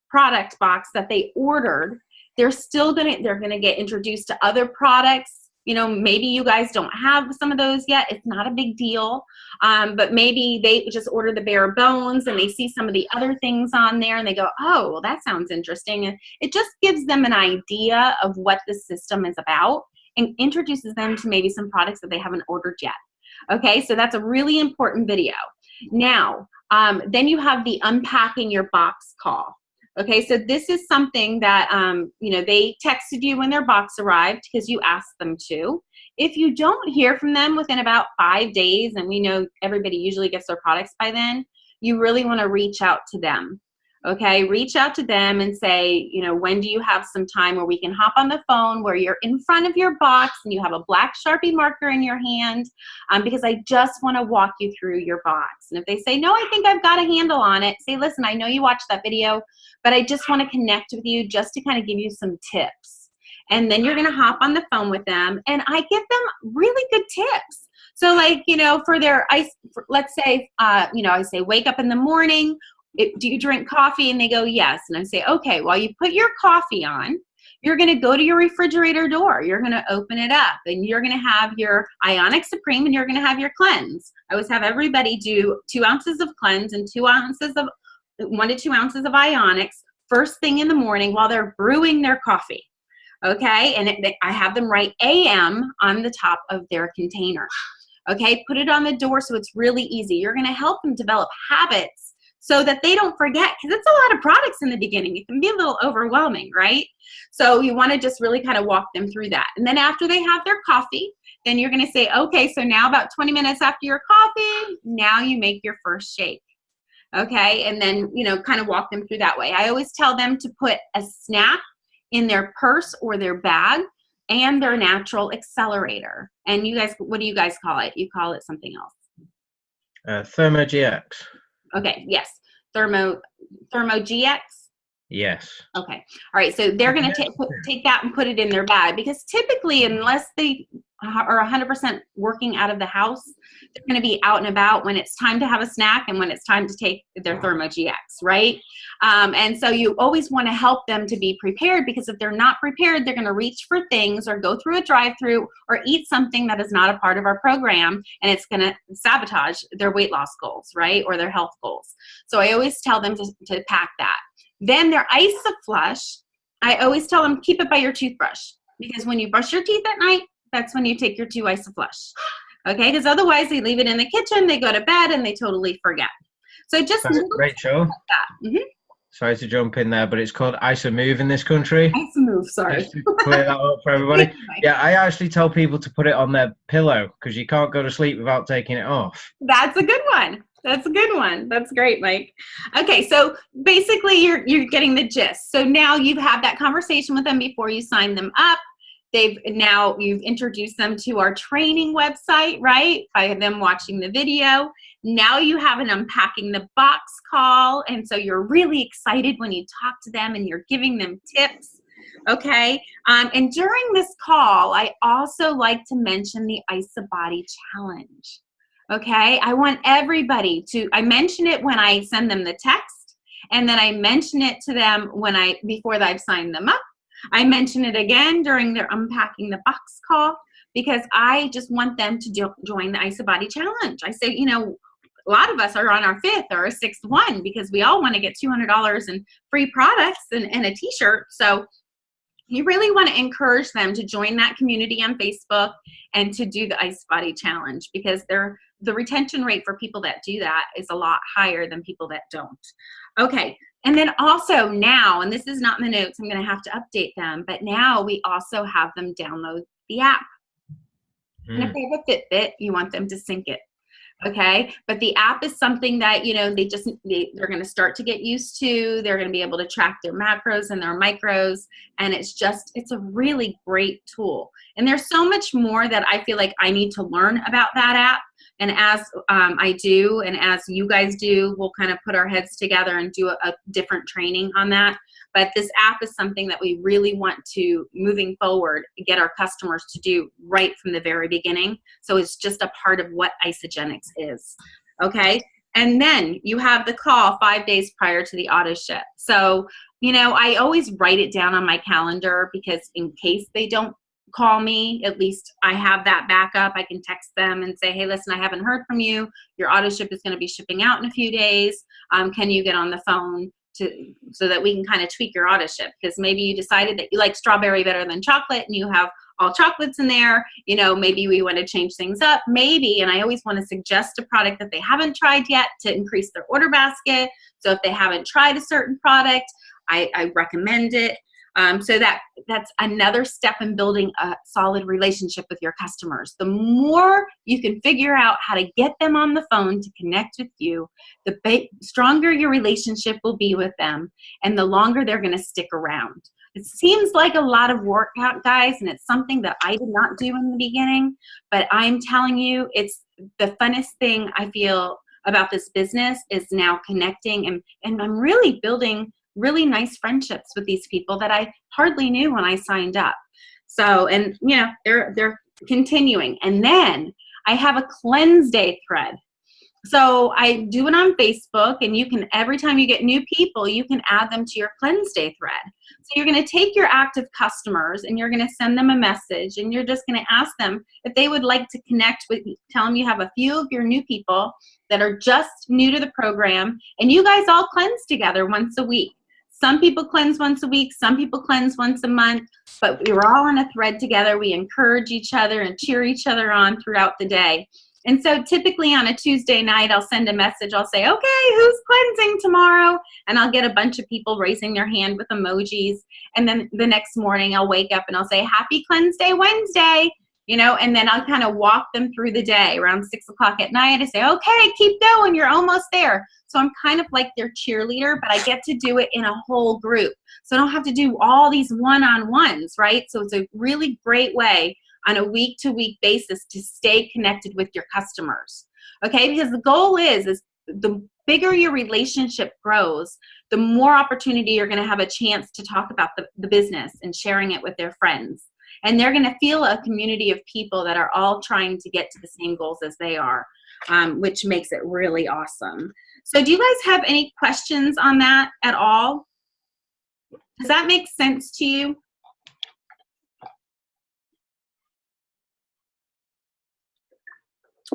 product box that they ordered, they're going to get introduced to other products. Maybe you guys don't have some of those yet. It's not a big deal. But maybe they just order the bare bones and they see some of the other things on there and they go, oh, well, that sounds interesting. And it just gives them an idea of what the system is about and introduces them to maybe some products that they haven't ordered yet. Okay, so that's a really important video. Now, then you have the unpacking your box call. Okay, so this is something that, they texted you when their box arrived because you asked them to. If you don't hear from them within about 5 days, and we know everybody usually gets their products by then, you really want to reach out to them. Okay, reach out to them and say, when do you have some time where we can hop on the phone where you're in front of your box and you have a black Sharpie marker in your hand, because I just want to walk you through your box. And if they say, no, I think I've got a handle on it, say, listen, I know you watched that video, but I just want to connect with you just to kind of give you some tips. And then you're going to hop on the phone with them, and I give them really good tips. So let's say, I say, wake up in the morning. Do you drink coffee? And they go, yes. And I say, okay, while you put your coffee on, you're going to go to your refrigerator door. You're going to open it up, and you're going to have your Ionic Supreme, and you're going to have your cleanse. I always have everybody do 2 ounces of cleanse and 1 to 2 ounces of Ionics first thing in the morning while they're brewing their coffee. Okay, and I have them write AM on the top of their container. Okay, put it on the door so it's really easy. You're going to help them develop habits so that they don't forget, because it's a lot of products in the beginning. It can be a little overwhelming, right? So you want to just really kind of walk them through that. And then after they have their coffee, then you're going to say, okay, so now about 20 minutes after your coffee, now you make your first shake. Okay, and then, kind of walk them through that way. I always tell them to put a snack in their purse or their bag and their natural accelerator. And you guys, what do you guys call it? You call it something else. Thermo GX. Okay, yes. Thermo GX? Yes. Okay. All right, so they're going to take that and put it in their bag, because typically, unless they are 100% working out of the house, they're going to be out and about when it's time to have a snack and when it's time to take their Thermo GX, right? And so you always want to help them to be prepared, because if they're not prepared, they're going to reach for things or go through a drive-through or eat something that is not a part of our program, and it's going to sabotage their weight loss goals, right, or their health goals. So I always tell them to pack that. Then their IsoFlush, I always tell them keep it by your toothbrush, because when you brush your teeth at night, that's when you take your 2 IsoFlush. Okay, because otherwise they leave it in the kitchen, they go to bed, and they totally forget. So just Rachel, that. Sorry to jump in there, but it's called IsoMove in this country. IsoMove, sorry. Just to clear that up for everybody. Yeah, I actually tell people to put it on their pillow because you can't go to sleep without taking it off. That's a good one. That's a good one. That's great, Mike. Okay, so basically you're getting the gist. So now you've had that conversation with them before you sign them up. You've introduced them to our training website, right? By them watching the video. Now you have an unpacking the box call. And so you're really excited when you talk to them and you're giving them tips. Okay. And during this call, I also like to mention the IsaBody challenge. Okay. I want everybody I mention it when I send them the text, and then I mention it to them before I've signed them up. I mention it again during their unpacking the box call, because I just want them to join the IsaBody challenge. I say, a lot of us are on our 5th or 6th one, because we all want to get $200 in free products and a t-shirt. So you really want to encourage them to join that community on Facebook and to do the IsaBody challenge, because the retention rate for people that do that is a lot higher than people that don't. Okay. And then also now, and this is not in the notes, I'm going to have to update them, but now we also have them download the app. And if they have a Fitbit, you want them to sync it. Okay. But the app is something that, they're going to start to get used to. They're going to be able to track their macros and their micros. And it's a really great tool. And there's so much more that I feel like I need to learn about that app. And as I do, and as you guys do, we'll kind of put our heads together and do a different training on that. But this app is something that we really want to, moving forward, get our customers to do right from the very beginning. So it's just a part of what Isagenix is. Okay? And then you have the call 5 days prior to the auto ship. So, I always write it down on my calendar, because in case they don't call me, at least I have that backup. I can text them and say, hey, listen, I haven't heard from you. Your auto ship is going to be shipping out in a few days. Can you get on the phone so that we can kind of tweak your auto ship? Because maybe you decided that you like strawberry better than chocolate and you have all chocolates in there. Maybe we want to change things up. Maybe, and I always want to suggest a product that they haven't tried yet to increase their order basket. So if they haven't tried a certain product, I recommend it. So that's another step in building a solid relationship with your customers. The more you can figure out how to get them on the phone to connect with you, the stronger your relationship will be with them, and the longer they're going to stick around. It seems like a lot of work out, guys, and it's something that I did not do in the beginning, but I'm telling you, it's the funnest thing I feel about this business is now connecting, and I'm really building really nice friendships with these people that I hardly knew when I signed up. So, and they're continuing. And then I have a cleanse day thread. So I do it on Facebook, and you can, every time you get new people, you can add them to your cleanse day thread. So you're going to take your active customers and you're going to send them a message, and you're just going to ask them if they would like to connect with you. Tell them you have a few of your new people that are just new to the program, and you guys all cleanse together once a week. Some people cleanse once a week, some people cleanse once a month, but we're all on a thread together. We encourage each other and cheer each other on throughout the day. And so typically on a Tuesday night, I'll send a message. I'll say, okay, who's cleansing tomorrow? And I'll get a bunch of people raising their hand with emojis. And then the next morning I'll wake up and I'll say, happy Cleanse Day Wednesday, and then I'll kind of walk them through the day around 6 o'clock at night. I say, okay, keep going. You're almost there. So I'm kind of like their cheerleader, but I get to do it in a whole group. So I don't have to do all these one-on-ones, right? So it's a really great way on a week-to-week basis to stay connected with your customers, okay? Because the goal is the bigger your relationship grows, the more opportunity you're going to have a chance to talk about the business and sharing it with their friends. And they're going to feel a community of people that are all trying to get to the same goals as they are, which makes it really awesome. So do you guys have any questions on that at all? Does that make sense to you?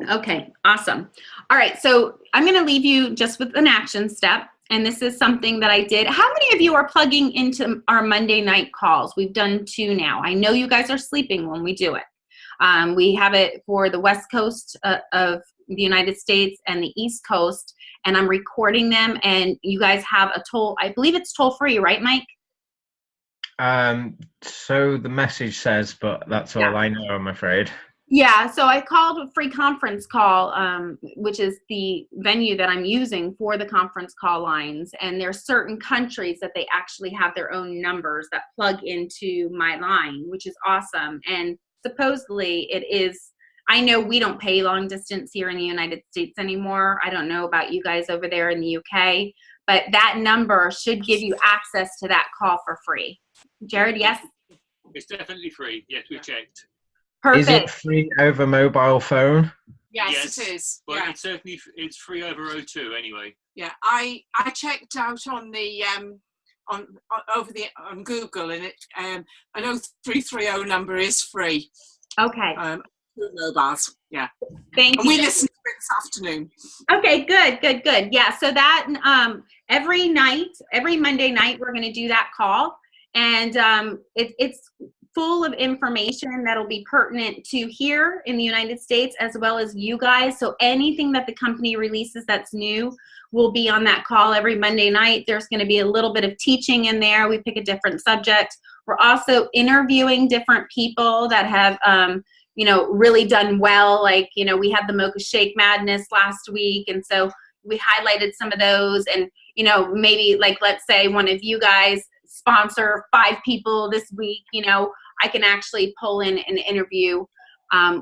Okay, awesome. All right, so I'm going to leave you just with an action step. And this is something that I did. How many of you are plugging into our Monday night calls? We've done 2 now. I know you guys are sleeping when we do it. We have it for the West Coast of the United States and the East Coast, and I'm recording them, and you guys have a I believe it's toll free, right, Mike? So the message says, but that's all I know, I'm afraid. Yeah, so I called a free conference call, which is the venue that I'm using for the conference call lines. And there's certain countries that they actually have their own numbers that plug into my line, which is awesome. And supposedly it is, I know we don't pay long distance here in the United States anymore. I don't know about you guys over there in the UK, but that number should give you access to that call for free. Jared, yes? It's definitely free. Yes, we checked. Perfect. Is it free over mobile phone? Yes, it is. Well, yeah. it's free over O2 anyway. Yeah, I checked out on the on Google, and it an 0330 number is free. Okay. Mobiles. Yeah. Thank and you. we listened to it this afternoon. Okay, good. Yeah, so that every Monday night, we're going to do that call, and it's full of information that'll be pertinent to here in the United States as well as you guys. So anything that the company releases that's new will be on that call every Monday night. There's going to be a little bit of teaching in there. We pick a different subject. We're also interviewing different people that have really done well. Like, we had the Mocha Shake Madness last week, and so we highlighted some of those. And maybe, like, let's say one of you guys sponsor 5 people this week, I can actually pull in an interview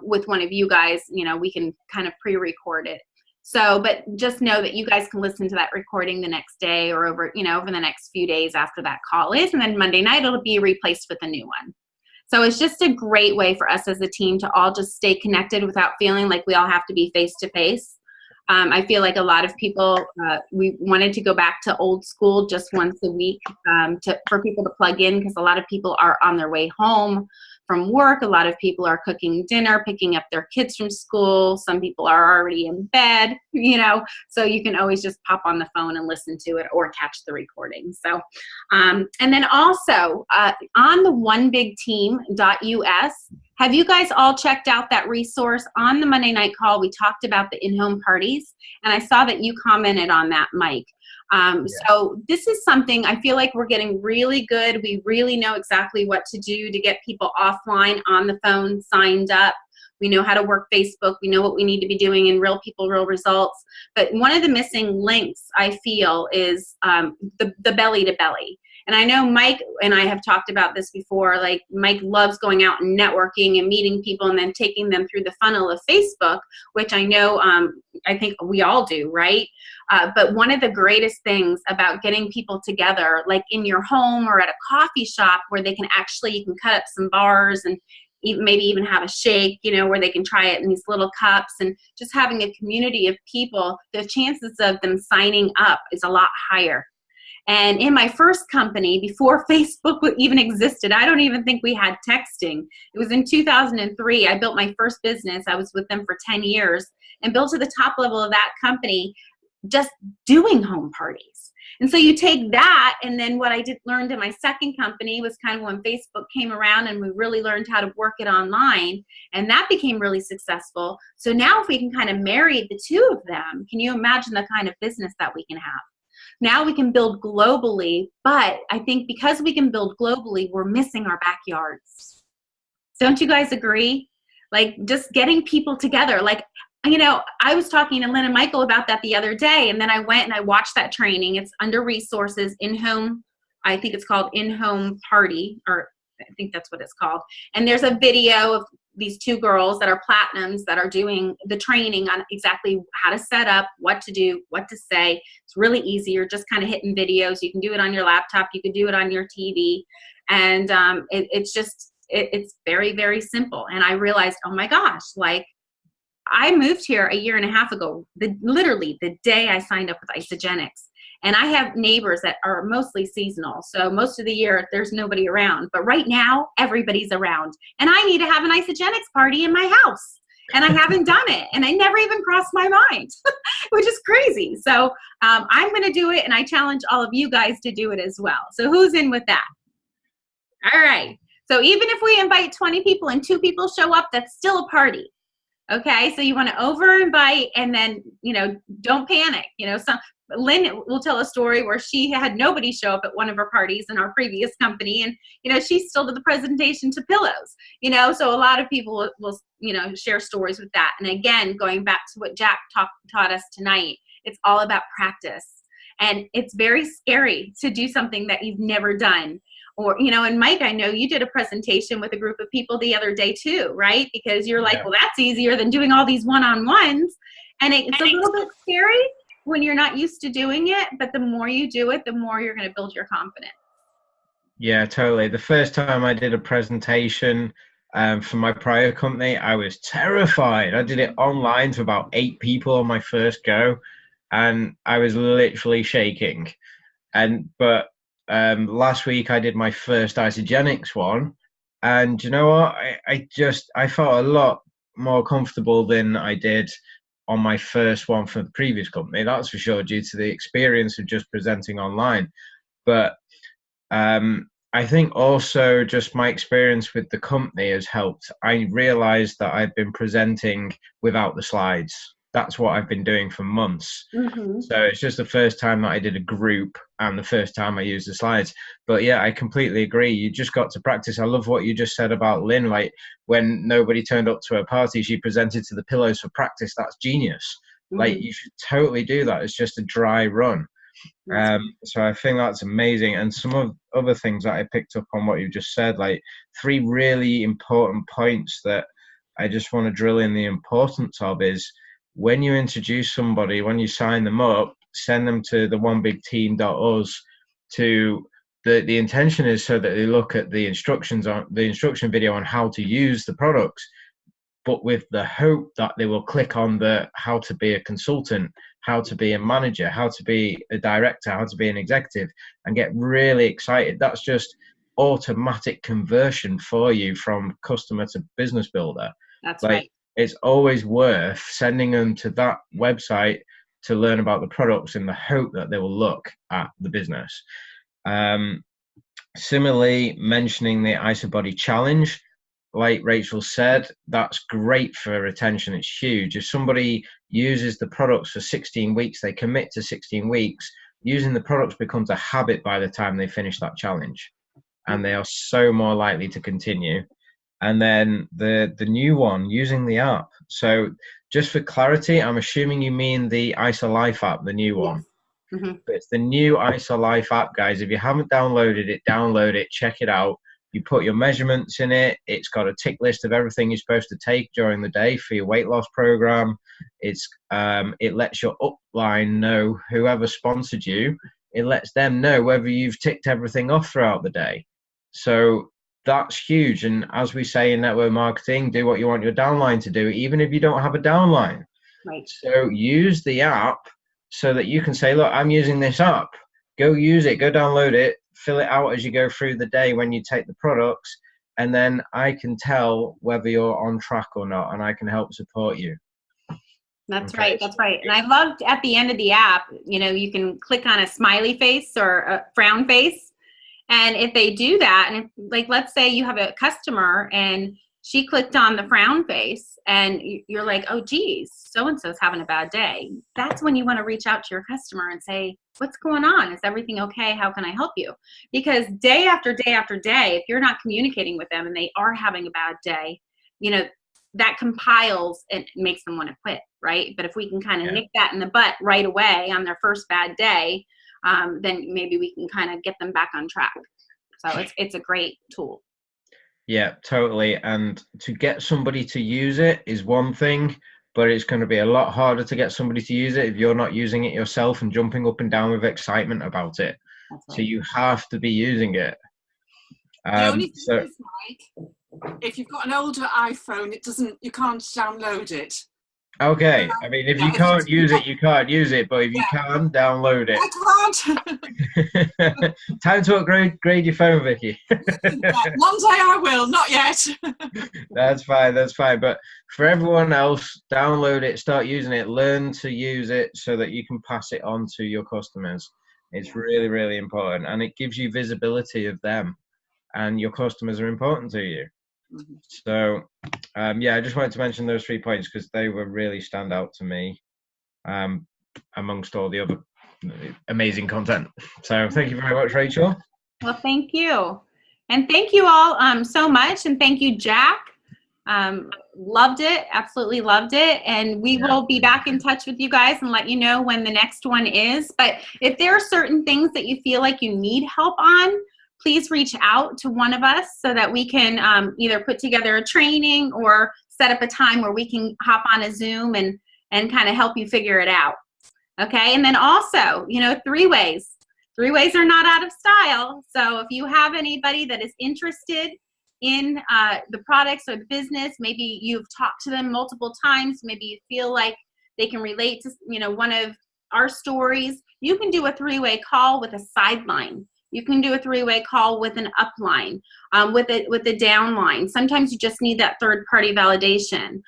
with one of you guys. We can kind of pre-record it. So, but just know that you guys can listen to that recording the next day or over the next few days after that call is. And then Monday night, it'll be replaced with a new one. So it's just a great way for us as a team to all just stay connected without feeling like we all have to be face-to-face. I feel like a lot of people, we wanted to go back to old school just once a week for people to plug in, because a lot of people are on their way home from work. A lot of people are cooking dinner, picking up their kids from school. Some people are already in bed, so you can always just pop on the phone and listen to it or catch the recording. So, and then also on the onebigteam.us, have you guys all checked out that resource? On the Monday night call, we talked about the in-home parties, and I saw that you commented on that, Mike. So this is something I feel like we're getting really good. We really know exactly what to do to get people offline, on the phone, signed up. We know how to work Facebook. We know what we need to be doing in Real People, Real Results. But one of the missing links, I feel, is the belly to belly. And I know Mike and I have talked about this before. Like, Mike loves going out and networking and meeting people and then taking them through the funnel of Facebook, which I know I think we all do, right? But one of the greatest things about getting people together, like in your home or at a coffee shop where they can you can cut up some bars and maybe even have a shake, where they can try it in these little cups, and just having a community of people, the chances of them signing up is a lot higher. And in my first company, before Facebook even existed, I don't even think we had texting. It was in 2003. I built my first business. I was with them for 10 years and built to the top level of that company just doing home parties. And so you take that, and then what I learned in my second company was kind of when Facebook came around, and we really learned how to work it online, and that became really successful. So now if we can kind of marry the two of them, can you imagine the kind of business that we can have? Now we can build globally, but I think because we can build globally, we're missing our backyards. Don't you guys agree? Like, just getting people together. Like, I was talking to Lynn and Michael about that the other day, and then I went and I watched that training. It's under resources, in-home, I think it's called In-Home Party, or I think that's what it's called. And there's a video of these 2 girls that are platinums that are doing the training on exactly how to set up, what to do, what to say. It's really easy. You're just kind of hitting videos. You can do it on your laptop. You can do it on your TV. And it's very, very simple. And I realized, oh my gosh, like, I moved here a year and a half ago, literally the day I signed up with Isagenix. And I have neighbors that are mostly seasonal. So most of the year, there's nobody around. But right now, everybody's around. And I need to have an Isagenix party in my house. and I haven't done it, and I never even crossed my mind, which is crazy. So I'm going to do it, and I challenge all of you guys to do it as well. So who's in with that? All right. So even if we invite 20 people and 2 people show up, that's still a party. Okay. So you want to over invite, and then, don't panic. Lynn will tell a story where she had nobody show up at one of her parties in our previous company, and she still did the presentation to pillows. So a lot of people will share stories with that. And again, going back to what Jack taught us tonight, it's all about practice, and it's very scary to do something that you've never done. Or, and Mike, I know you did a presentation with a group of people the other day too, right? Because you're like, well, that's easier than doing all these one-on-ones. And it's a little bit scary when you're not used to doing it, but the more you do it, the more you're going to build your confidence. Yeah, totally. The first time I did a presentation for my prior company, I was terrified. I did it online to about 8 people on my first go, and I was literally shaking. But last week I did my first Isagenix one, and you know what? I felt a lot more comfortable than I did on my first one for the previous company. That's for sure, due to the experience of just presenting online. But I think also just my experience with the company has helped. I realized that I've been presenting without the slides. That's what I've been doing for months. Mm-hmm. So it's just the first time that I did a group and the first time I used the slides. But yeah, I completely agree. You just got to practice. I love what you just said about Lynn. Like, when nobody turned up to her party, she presented to the pillows for practice. That's genius. Mm-hmm. Like, you should totally do that. It's just a dry run. So I think that's amazing. And some of other things that I picked up on what you just said, like 3 really important points that I just want to drill in the importance of is, when you introduce somebody, when you sign them up, send them to the onebigteam.us. The intention is so that they look at the instruction video on how to use the products, but with the hope that they will click on the how to be a consultant, how to be a manager, how to be a director, how to be an executive, and get really excited. That's just automatic conversion for you from customer to business builder. That's right. It's always worth sending them to that website to learn about the products in the hope that they will look at the business. Similarly, mentioning the IsoBody challenge, like Rachel said, that's great for retention. It's huge. If somebody uses the products for 16 weeks, they commit to 16 weeks, using the products becomes a habit by the time they finish that challenge, and they are so more likely to continue. And then the new one, using the app. So just for clarity, I'm assuming you mean the IsoLife app, the new one. Mm-hmm. But it's the new IsoLife app, guys. If you haven't downloaded it, download it, check it out. You put your measurements in it. It's got a tick list of everything you're supposed to take during the day for your weight loss program. It lets your upline know, whoever sponsored you, it lets them know whether you've ticked everything off throughout the day. So that's huge. And as we say in network marketing, do what you want your downline to do, even if you don't have a downline. Right. So use the app so that you can say, look, I'm using this app. Go use it, go download it, fill it out as you go through the day when you take the products, and then I can tell whether you're on track or not, and I can help support you. That's right. That's right. And I loved at the end of the app, you can click on a smiley face or a frown face. And if they do that, and if, let's say you have a customer and she clicked on the frown face and you're like, oh, geez, so-and-so's having a bad day. That's when you want to reach out to your customer and say, what's going on? Is everything okay? How can I help you? Because day after day after day, if you're not communicating with them and they are having a bad day, that compiles and makes them want to quit, right? But if we can kind of nick that in the butt right away on their first bad day, then maybe we can kind of get them back on track. So it's a great tool. Yeah, totally. And to get somebody to use it is one thing, but it's going to be a lot harder to get somebody to use it if you're not using it yourself and jumping up and down with excitement about it. That's right. So you have to be using it. The only thing is, Mike, if you've got an older iPhone, you can't download it. Okay, I mean, if you can't use it, you can't use it, but if you can, download it. I can't. Time to upgrade your phone, Vicky. One day I will, not yet. That's fine. But for everyone else, download it, start using it, learn to use it so that you can pass it on to your customers. It's really, really important, and it gives you visibility of them, and your customers are important to you. So, I just wanted to mention those 3 points because they were really stand out to me amongst all the other amazing content. So thank you very much, Rachel. Well, thank you. And thank you all so much. And thank you, Jack. Loved it. Absolutely loved it. And we will be back in touch with you guys and let you know when the next one is. But if there are certain things that you feel like you need help on, please reach out to one of us so that we can either put together a training or set up a time where we can hop on a Zoom and kind of help you figure it out. Okay. And then also, three-ways. Three-ways are not out of style. So if you have anybody that is interested in the products or the business, maybe you've talked to them multiple times, maybe you feel like they can relate to, one of our stories, you can do a three-way call with a sideline. You can do a three-way call with an upline, with a downline. Sometimes you just need that third-party validation.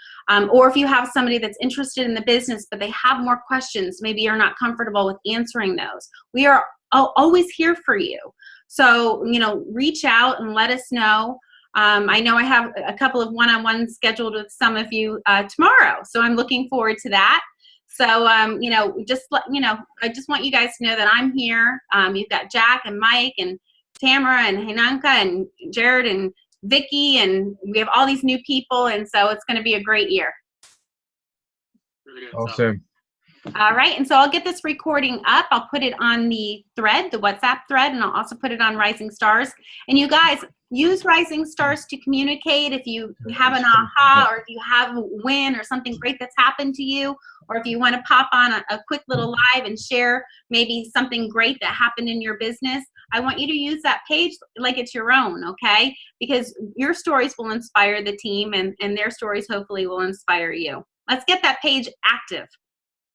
Or if you have somebody that's interested in the business, but they have more questions, maybe you're not comfortable with answering those. We are always here for you. So, reach out and let us know. I know I have a couple of one-on-ones scheduled with some of you tomorrow, so I'm looking forward to that. So, I just want you guys to know that I'm here. You've got Jack and Mike and Tamara and Hinanka and Jared and Vicky, and we have all these new people, and so it's going to be a great year. Awesome. All right, and so I'll get this recording up. I'll put it on the thread, the WhatsApp thread, and I'll also put it on Rising Stars. And you guys, use Rising Stars to communicate if you have an aha or if you have a win or something great that's happened to you, or if you want to pop on a quick little live and share maybe something great that happened in your business. I want you to use that page like it's your own, okay? Because your stories will inspire the team, and their stories hopefully will inspire you. Let's get that page active.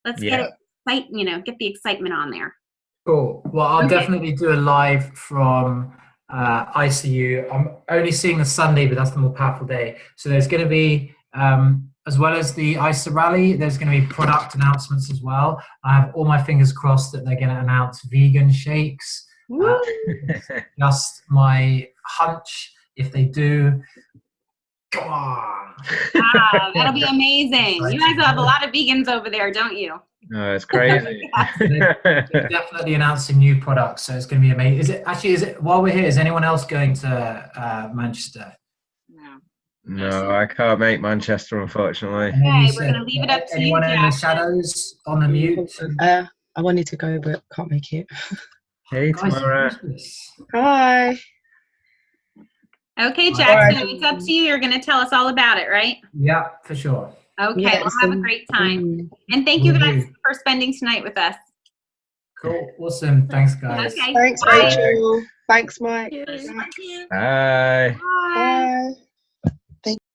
Let's get it, get the excitement on there. Cool. Well, I'll definitely do a live from ICU. I'm only seeing the Sunday, but that's the more powerful day. So there's going to be, as well as the ISA rally, there's going to be product announcements as well. I have all my fingers crossed that they're going to announce vegan shakes. Just my hunch. If they do, come on. Wow, that'll be amazing. You guys have a lot of vegans over there, don't you? No, it's crazy. They're definitely announcing new products, so it's going to be amazing. Is it while we're here, is anyone else going to Manchester? No, I can't make Manchester, unfortunately. Okay, we're going to leave it up to you, anyone in the shadows on the mute? I wanted to go, but can't make it. Hey, Tamara. Hi. Okay, Jack, so it's up to you. You're going to tell us all about it, right? Yeah, for sure. Okay, Yeah, well, have a great time. And thank you guys for spending tonight with us. Cool. Awesome. Thanks, guys. Okay. Thanks, Bye. Rachel. Thanks, Mike. Thank you. Bye. Bye. Bye.